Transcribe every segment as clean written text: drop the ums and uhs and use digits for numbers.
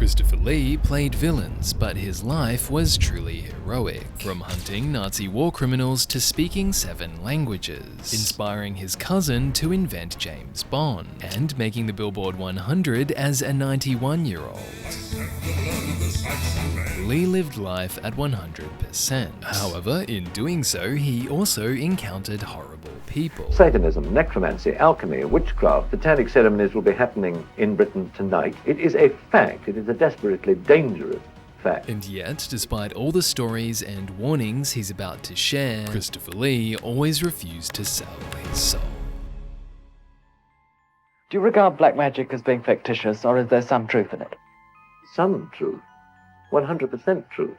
Christopher Lee played villains, but his life was truly heroic. From hunting Nazi war criminals to speaking 7 languages, inspiring his cousin to invent James Bond, and making the Billboard 100 as a 91-year-old. Lee lived life at 100%. However, in doing so, he also encountered horrible people. Satanism, necromancy, alchemy, witchcraft, satanic ceremonies will be happening in Britain tonight. It is a fact. It is a desperately dangerous fact. And yet, despite all the stories and warnings he's about to share, Christopher Lee always refused to sell his soul. Do you regard black magic as being fictitious, or is there some truth in it? Some truth. 100% truth.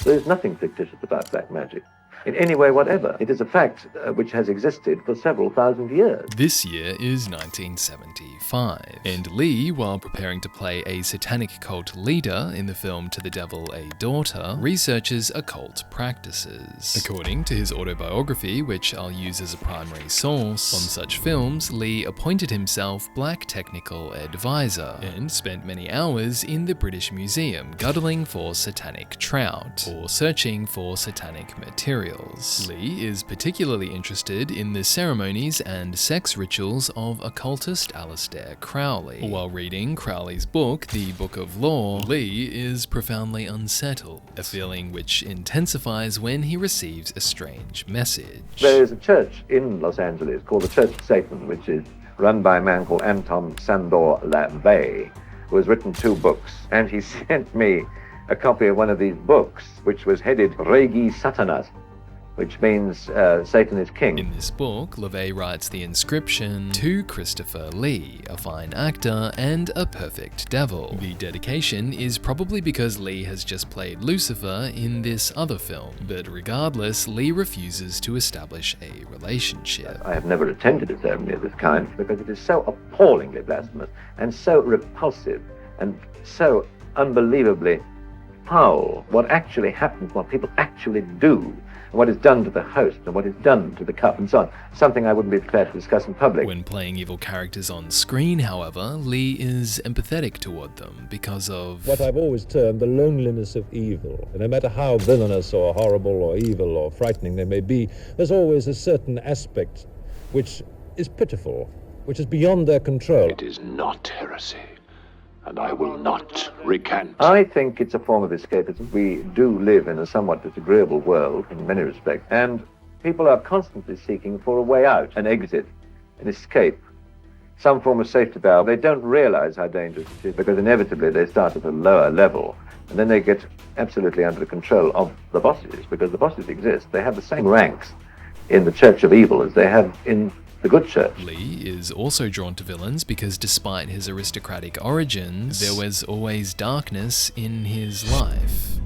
There is nothing fictitious about black magic in any way whatever. It is a fact which has existed for several thousand years. This year is 1975, and Lee, while preparing to play a satanic cult leader in the film To the Devil a Daughter, researches occult practices. According to his autobiography, which I'll use as a primary source, on such films, Lee appointed himself Black Technical Advisor, and spent many hours in the British Museum guzzling for satanic trout, or searching for satanic material. Lee is particularly interested in the ceremonies and sex rituals of occultist Aleister Crowley. While reading Crowley's book, The Book of Law, Lee is profoundly unsettled, a feeling which intensifies when he receives a strange message. There is a church in Los Angeles called the Church of Satan, which is run by a man called Anton Sandor LaVey, who has written 2 books, and he sent me a copy of one of these books, which was headed Regi Satanas, which means Satan is king. In this book, LaVey writes the inscription, "To Christopher Lee, a fine actor and a perfect devil." The dedication is probably because Lee has just played Lucifer in this other film, but regardless, Lee refuses to establish a relationship. I have never attended a ceremony of this kind because it is so appallingly blasphemous and so repulsive and so unbelievably foul. What actually happens, what people actually do, what is done to the host and what is done to the cup and so on. Something I wouldn't be prepared to discuss in public. When playing evil characters on screen, however, Lee is empathetic toward them because of what I've always termed the loneliness of evil. And no matter how villainous or horrible or evil or frightening they may be, there's always a certain aspect which is pitiful, which is beyond their control. It is not heresy, and I will not recant. I think it's a form of escapism. We do live in a somewhat disagreeable world in many respects, and people are constantly seeking for a way out, an exit, an escape, some form of safety valve. They don't realize how dangerous it is because inevitably they start at a lower level, and then they get absolutely under the control of the bosses, because the bosses exist. They have the same ranks in the Church of Evil as they have in the good church. Lee is also drawn to villains because despite his aristocratic origins, there was always darkness in his life.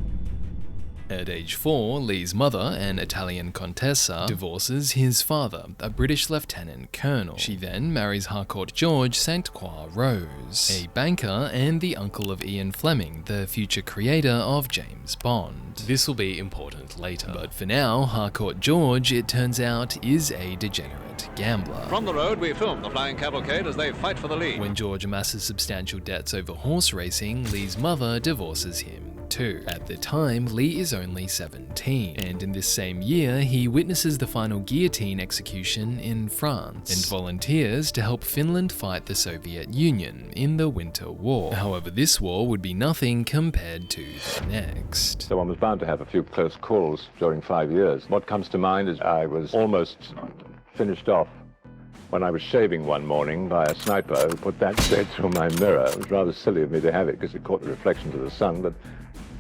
At age 4, Lee's mother, an Italian contessa, divorces his father, a British lieutenant colonel. She then marries Harcourt George St. Croix Rose, a banker and the uncle of Ian Fleming, the future creator of James Bond. This will be important later, but for now, Harcourt George, it turns out, is a degenerate gambler. From the road, we film the flying cavalcade as they fight for the lead. When George amasses substantial debts over horse racing, Lee's mother divorces him too. At the time, Lee is only 17, and in this same year, he witnesses the final guillotine execution in France, and volunteers to help Finland fight the Soviet Union in the Winter War. However, this war would be nothing compared to the next. So one was bound to have a few close calls during 5 years. What comes to mind is I was almost finished off when I was shaving one morning by a sniper who put that straight through my mirror. It was rather silly of me to have it because it caught the reflections of the sun, but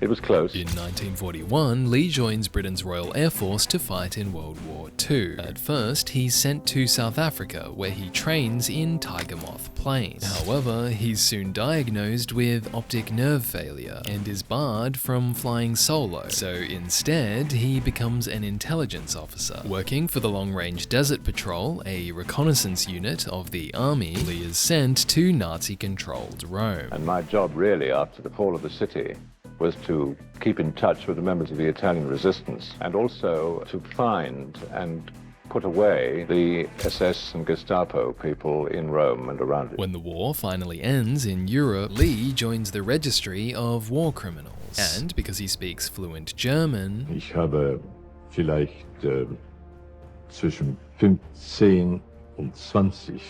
it was close. In 1941, Lee joins Britain's Royal Air Force to fight in World War II. At first, he's sent to South Africa, where he trains in Tiger Moth planes. However, he's soon diagnosed with optic nerve failure and is barred from flying solo. So instead, he becomes an intelligence officer. Working for the Long Range Desert Patrol, a reconnaissance unit of the army, Lee is sent to Nazi-controlled Rome. And my job really, after the fall of the city, was to keep in touch with the members of the Italian resistance and also to find and put away the SS and Gestapo people in Rome and around it. When the war finally ends in Europe, Lee joins the registry of war criminals. And because he speaks fluent German, Ich habe vielleicht zwischen 15 und 20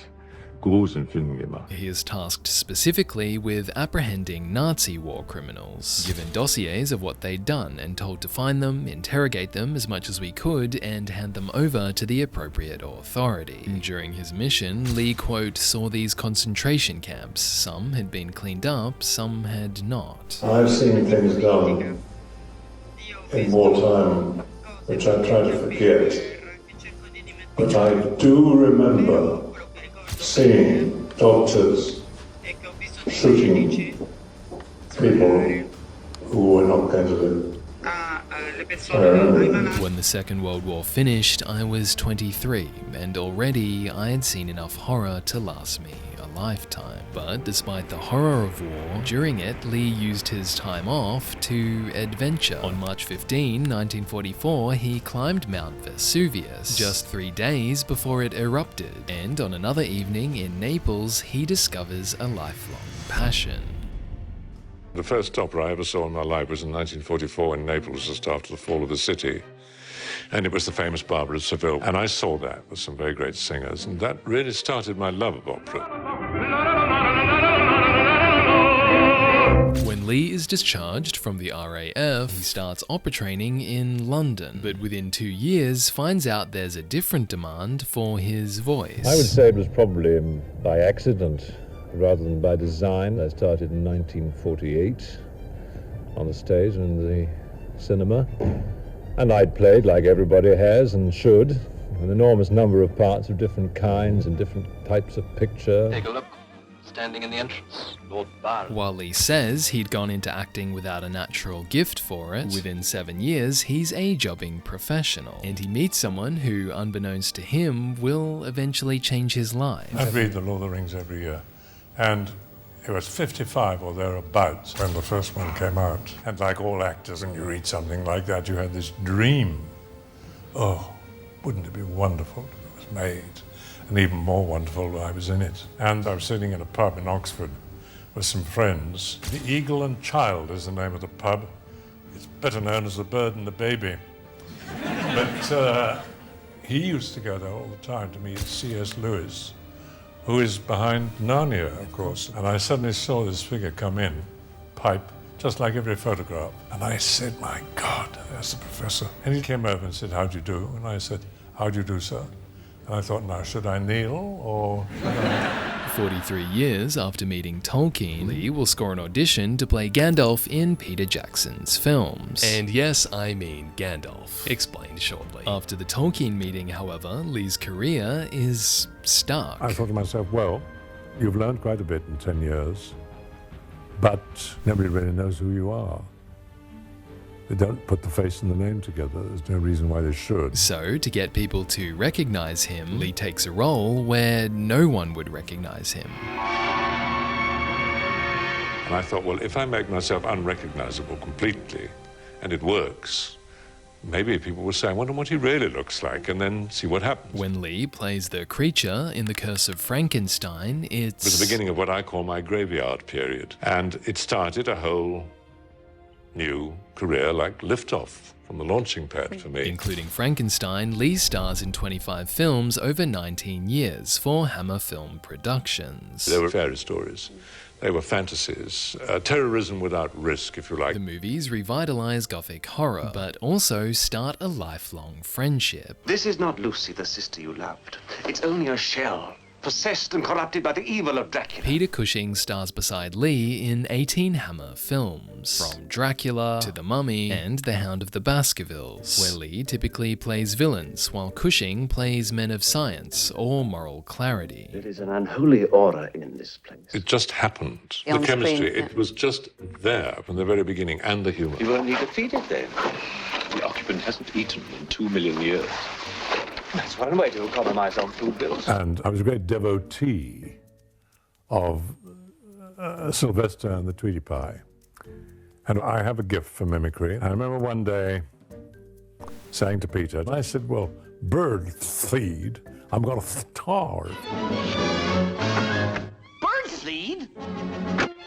Gruselfilme gemacht. he is tasked specifically with apprehending Nazi war criminals, given dossiers of what they'd done and told to find them, interrogate them as much as we could, and hand them over to the appropriate authority. During his mission, Lee, quote, saw these concentration camps. Some had been cleaned up, some had not. I've seen things done in wartime which I try to forget, but I do remember seeing doctors shooting people who were not going to live. When the Second World War finished, I was 23, and already I had seen enough horror to last me a lifetime. But despite the horror of war, during it, Lee used his time off to adventure. On March 15, 1944, he climbed Mount Vesuvius, just 3 days before it erupted. And on another evening in Naples, he discovers a lifelong passion. The first opera I ever saw in my life was in 1944 in Naples, just after the fall of the city. And it was the famous Barber of Seville. And I saw that with some very great singers. And that really started my love of opera. When Lee is discharged from the RAF, he starts opera training in London, but within 2 years finds out there's a different demand for his voice. I would say it was probably by accident rather than by design. I started in 1948 on the stage and the cinema, and I'd played, like everybody has and should, an enormous number of parts of different kinds and different types of picture. Take a look. Standing in the entrance, Lord Byron. While Lee says he'd gone into acting without a natural gift for it, within 7 years he's a jobbing professional, and he meets someone who, unbeknownst to him, will eventually change his life. I read The Lord of the Rings every year, and it was 55 or thereabouts when the first one came out. And like all actors, when you read something like that, you had this dream. Oh, wouldn't it be wonderful if it was made? And even more wonderful when I was in it. And I was sitting in a pub in Oxford with some friends. The Eagle and Child is the name of the pub. It's better known as The Bird and the Baby. But he used to go there all the time to meet C.S. Lewis, who is behind Narnia, of course. And I suddenly saw this figure come in, pipe, just like every photograph. And I said, my God, there's the professor. And he came over and said, how do you do? And I said, how do you do, sir? And I thought, now, should I kneel or should I... 43 years after meeting Tolkien, Lee will score an audition to play Gandalf in Peter Jackson's films. And yes, I mean Gandalf. Explained shortly. After the Tolkien meeting, however, Lee's career is stuck. I thought to myself, well, you've learned quite a bit in 10 years, but nobody really knows who you are. They don't put the face and the name together. There's no reason why they should. So, to get people to recognize him, Lee takes a role where no one would recognize him. And I thought, well, if I make myself unrecognizable completely, and it works, maybe people will say, I wonder what he really looks like, and then see what happens. When Lee plays the creature in The Curse of Frankenstein, It was the beginning of what I call my graveyard period. And it started a whole new career like liftoff from the launching pad for me. Including Frankenstein, Lee stars in 25 films over 19 years for Hammer Film Productions. They were fairy stories. They were fantasies. Terrorism without risk, if you like. The movies revitalize Gothic horror, but also start a lifelong friendship. This is not Lucy, the sister you loved. It's only a shell, possessed and corrupted by the evil of Dracula. Peter Cushing stars beside Lee in 18 Hammer films, from Dracula to The Mummy and The Hound of the Baskervilles, where Lee typically plays villains, while Cushing plays men of science or moral clarity. There is an unholy aura in this place. It just happened. The chemistry, it was just there from the very beginning, and the humor. You only defeated them. The occupant hasn't eaten in 2 million years. That's one way to economize on food bills. And I was a great devotee of Sylvester and the Tweety Pie. And I have a gift for mimicry. I remember one day saying to Peter, I said, well, bird feed. I'm going to starve. Bird seed?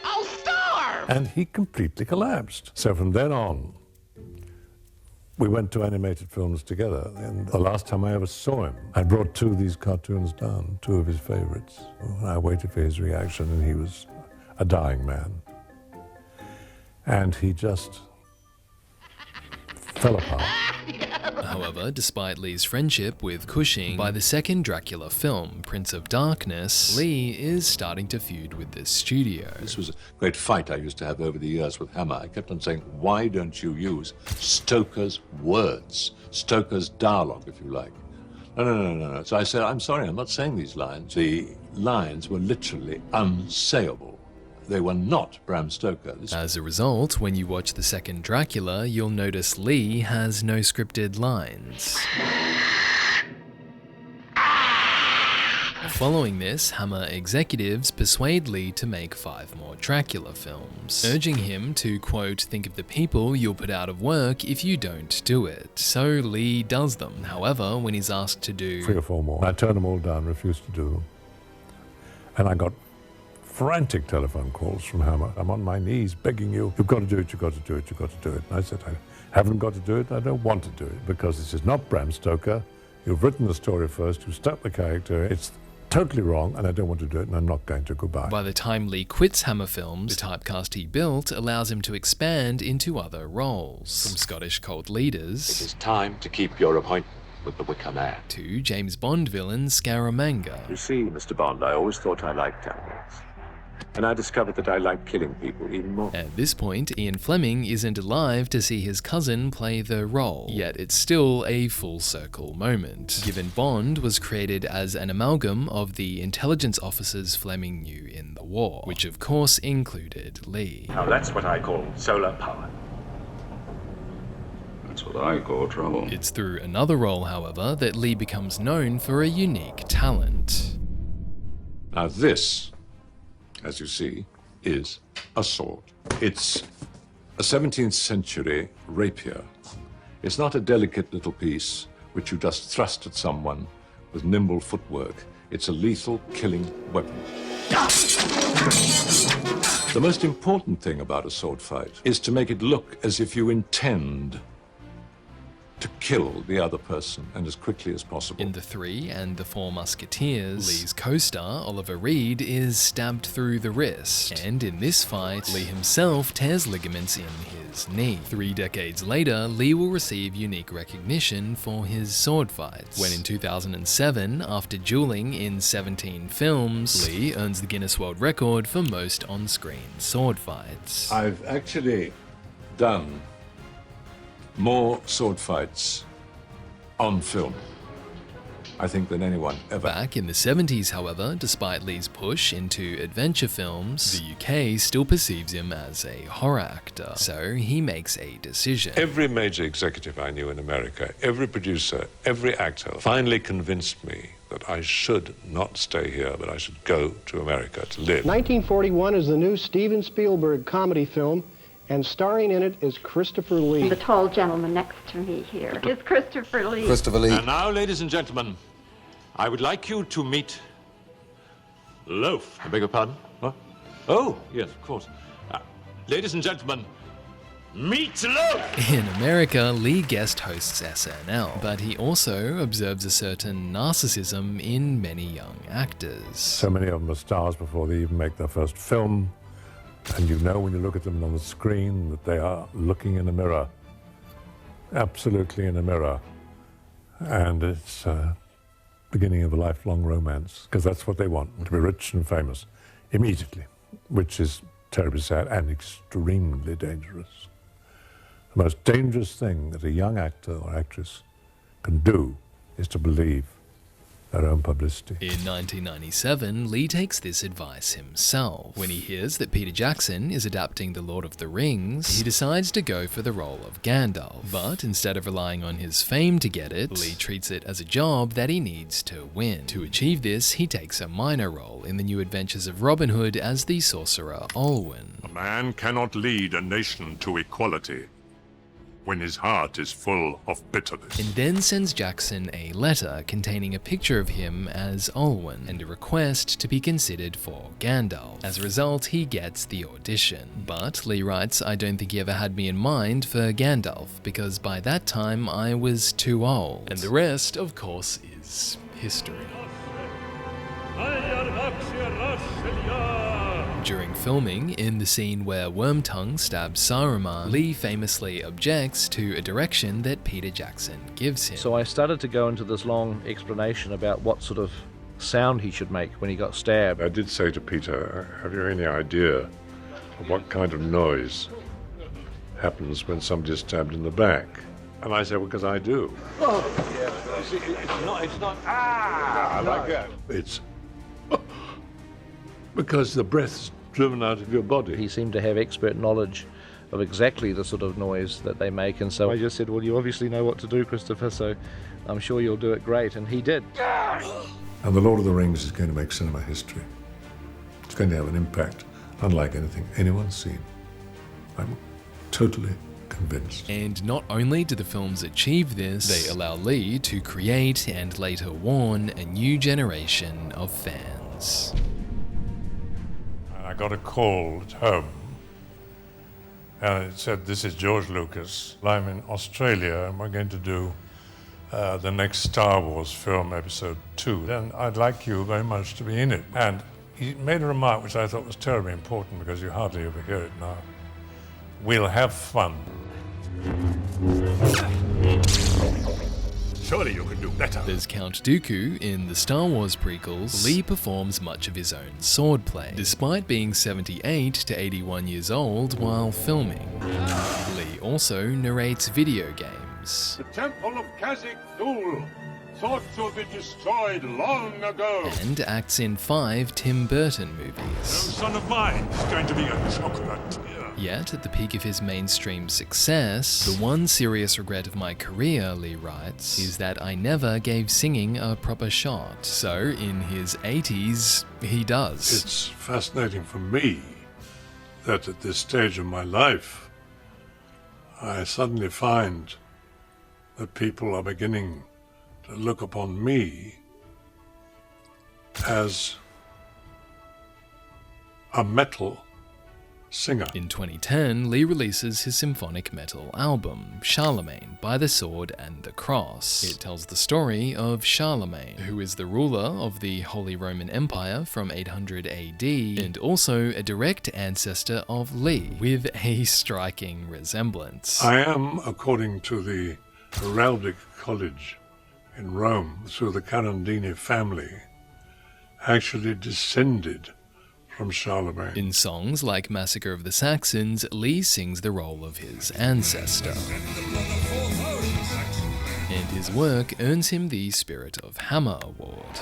I'll starve! And he completely collapsed. So from then on, we went to animated films together. And the last time I ever saw him, I brought 2 of these cartoons down, 2 of his favorites. And I waited for his reaction, and he was a dying man. And he just fell apart. However, despite Lee's friendship with Cushing, by the second Dracula film, Prince of Darkness, Lee is starting to feud with the studio. This was a great fight I used to have over the years with Hammer. I kept on saying, why don't you use Stoker's words, Stoker's dialogue, if you like? No. So I said, I'm sorry, I'm not saying these lines. The lines were literally unsayable. They were not Bram Stoker. As a result, when you watch the second Dracula, you'll notice Lee has no scripted lines. Following this, Hammer executives persuade Lee to make 5 more Dracula films, urging him to, quote, think of the people you'll put out of work if you don't do it. So Lee does them. However, when he's asked to do 3 or 4 more, I turned them all down, refused to do them. And I got frantic telephone calls from Hammer. I'm on my knees begging you, you've got to do it, you've got to do it, you've got to do it. And I said, I haven't got to do it, I don't want to do it, because this is not Bram Stoker. You've written the story first, you've stuck the character, it's totally wrong, and I don't want to do it, and I'm not going to. Goodbye. By the time Lee quits Hammer Films, the typecast he built allows him to expand into other roles, from Scottish cult leaders It is time to keep your appointment with the Wicker Man. to James Bond villain Scaramanga. You see, Mr. Bond, I always thought I liked animals. And I discovered that I like killing people even more. At this point, Ian Fleming isn't alive to see his cousin play the role, yet it's still a full circle moment, given Bond was created as an amalgam of the intelligence officers Fleming knew in the war, which of course included Lee. Now that's what I call solar power. That's what I call trouble. It's through another role, however, that Lee becomes known for a unique talent. Now this, as you see, is a sword. It's a 17th century rapier. It's not a delicate little piece which you just thrust at someone with nimble footwork. It's a lethal killing weapon. The most important thing about a sword fight is to make it look as if you intend to kill the other person, and as quickly as possible. In The Three and The Four Musketeers, Lee's co-star, Oliver Reed, is stabbed through the wrist, and in this fight, Lee himself tears ligaments in his knee. 3 decades later, Lee will receive unique recognition for his sword fights, when in 2007, after dueling in 17 films, Lee earns the Guinness World Record for most on-screen sword fights. I've actually done more sword fights on film, I think, than anyone ever. Back in the 70s, however, despite Lee's push into adventure films, the UK still perceives him as a horror actor, so he makes a decision. Every major executive I knew in America, every producer, every actor finally convinced me that I should not stay here, but I should go to America to live. 1941 is the new Steven Spielberg comedy film, and starring in it is Christopher Lee. The tall gentleman next to me here is Christopher Lee. Christopher Lee. And now, ladies and gentlemen, I would like you to meet Loaf. I beg your pardon? What? Oh, yes, of course. Ladies and gentlemen, meet Loaf! In America, Lee guest hosts SNL, but he also observes a certain narcissism in many young actors. So many of them are stars before they even make their first film. And you know when you look at them on the screen that they are looking in a mirror, absolutely in a mirror. And it's beginning of a lifelong romance, because that's what they want, to be rich and famous immediately, which is terribly sad and extremely dangerous. The most dangerous thing that a young actor or actress can do is to believe their own publicity. In 1997, Lee takes this advice himself. When he hears that Peter Jackson is adapting The Lord of the Rings, he decides to go for the role of Gandalf. But instead of relying on his fame to get it, Lee treats it as a job that he needs to win. To achieve this, he takes a minor role in the New Adventures of Robin Hood as the sorcerer Olwen. A man cannot lead a nation to equality when his heart is full of bitterness. And then sends Jackson a letter containing a picture of him as Olwen and a request to be considered for Gandalf. As a result, he gets the audition. But Lee writes, I don't think he ever had me in mind for Gandalf, because by that time I was too old. And the rest, of course, is history. During filming, in the scene where Wormtongue stabs Saruman, Lee famously objects to a direction that Peter Jackson gives him. So I started to go into this long explanation about what sort of sound he should make when he got stabbed. I did say to Peter, have you any idea of what kind of noise happens when somebody's stabbed in the back? And I said, well, because I do. Oh, yeah. You see, it's not, I like that. It's because the breath's driven out of your body. He seemed to have expert knowledge of exactly the sort of noise that they make, and so I just said, well, you obviously know what to do, Christopher, so I'm sure you'll do it great, and he did. And The Lord of the Rings is going to make cinema history. It's going to have an impact unlike anything anyone's seen. I'm totally convinced. And not only do the films achieve this, they allow Lee to create and later warn a new generation of fans. I got a call at home, and it said, this is George Lucas. I'm in Australia, and we're going to do the next Star Wars film, Episode 2. And I'd like you very much to be in it. And he made a remark which I thought was terribly important, because you hardly ever hear it now. We'll have fun. Surely you can do better. As Count Dooku in the Star Wars prequels, Lee performs much of his own swordplay, despite being 78 to 81 years old while filming. Lee also narrates video games. The Temple of Khazad-dûl, thought to be destroyed long ago. And acts in 5 Tim Burton movies. No son of mine is going to be a chocolate. Yet, at the peak of his mainstream success, the one serious regret of my career, Lee writes, is that I never gave singing a proper shot. So, in his 80s, he does. It's fascinating for me that at this stage of my life, I suddenly find that people are beginning to look upon me as a metal singer. In 2010, Lee releases his symphonic metal album, Charlemagne, by the Sword and the Cross. It tells the story of Charlemagne, who is the ruler of the Holy Roman Empire from 800 AD, and also a direct ancestor of Lee, with a striking resemblance. I am, according to the Heraldic College in Rome, through the Carandini family, actually descended from Charlemagne. In songs like Massacre of the Saxons, Lee sings the role of his ancestor. And his work earns him the Spirit of Hammer Award,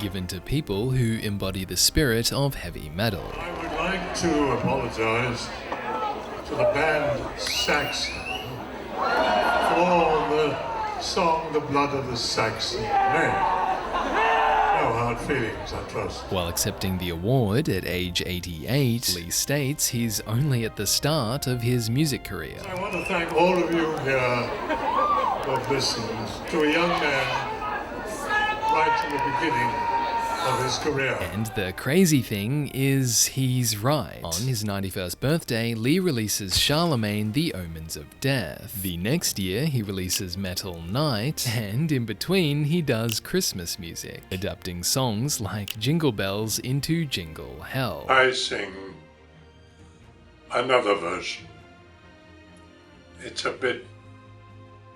given to people who embody the spirit of heavy metal. I would like to apologize to the band Saxon for the song The Blood of the Saxon Men. No hard feelings, I trust. While accepting the award at age 88, Lee states he's only at the start of his music career. I want to thank all of you here who have listened to a young man right in the beginning of his career. And the crazy thing is, he's right. On his 91st birthday, Lee releases Charlemagne, The Omens of Death. The next year, he releases Metal Knight, and in between, he does Christmas music, adapting songs like Jingle Bells into Jingle Hell. I sing another version. It's a bit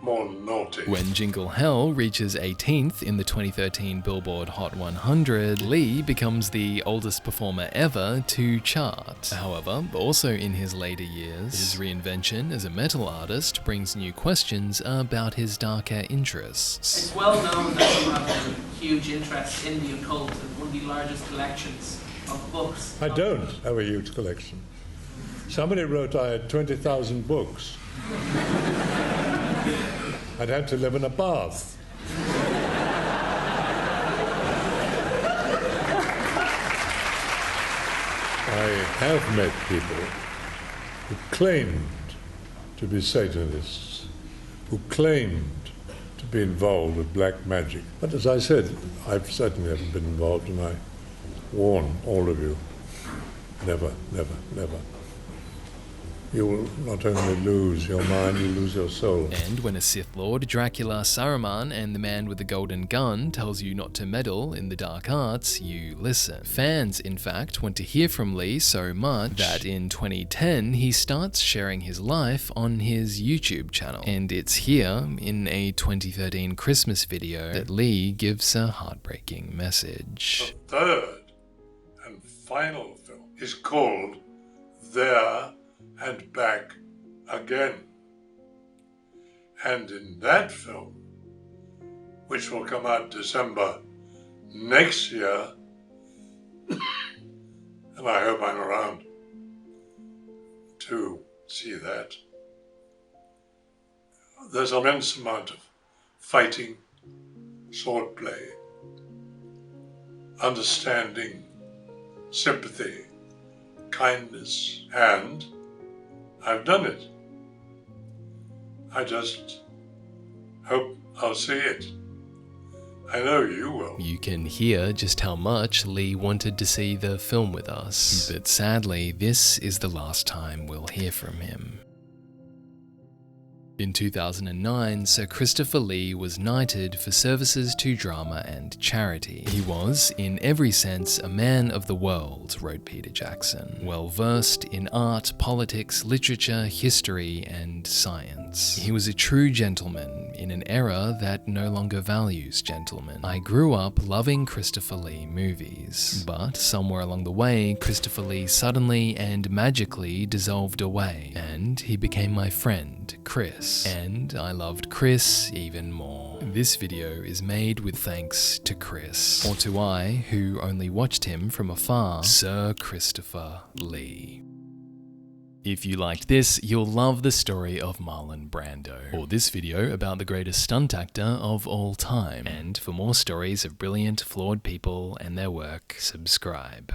more naughty. When Jingle Hell reaches 18th in the 2013 Billboard Hot 100, Lee becomes the oldest performer ever to chart. However, also in his later years, his reinvention as a metal artist brings new questions about his darker interests. It's well known that you have a huge interest in the occult and one of the largest collections of books. I don't have a huge collection. Somebody wrote I had 20,000 books. I'd have to live in a bath. I have met people who claimed to be Satanists, who claimed to be involved with black magic. But as I said, I've certainly haven't been involved, and I warn all of you, never, never, never. You will not only lose your mind, you lose your soul. And when a Sith Lord, Dracula, Saruman, and the man with the golden gun tells you not to meddle in the dark arts, you listen. Fans, in fact, want to hear from Lee so much that in 2010 he starts sharing his life on his YouTube channel. And it's here, in a 2013 Christmas video, that Lee gives a heartbreaking message. The third and final film is called There and Back Again. And in that film, which will come out December next year, and I hope I'm around to see that, there's an immense amount of fighting, swordplay, understanding, sympathy, kindness, and I've done it. I just hope I'll see it. I know you will. You can hear just how much Lee wanted to see the film with us, but sadly, this is the last time we'll hear from him. In 2009, Sir Christopher Lee was knighted for services to drama and charity. He was, in every sense, a man of the world, wrote Peter Jackson, well-versed in art, politics, literature, history, and science. He was a true gentleman in an era that no longer values gentlemen. I grew up loving Christopher Lee movies, but somewhere along the way, Christopher Lee suddenly and magically dissolved away, and he became my friend, Chris. And I loved Chris even more. This video is made with thanks to Chris, or to I, who only watched him from afar, Sir Christopher Lee. If you liked this, you'll love the story of Marlon Brando, or this video about the greatest stunt actor of all time. And for more stories of brilliant, flawed people and their work, subscribe.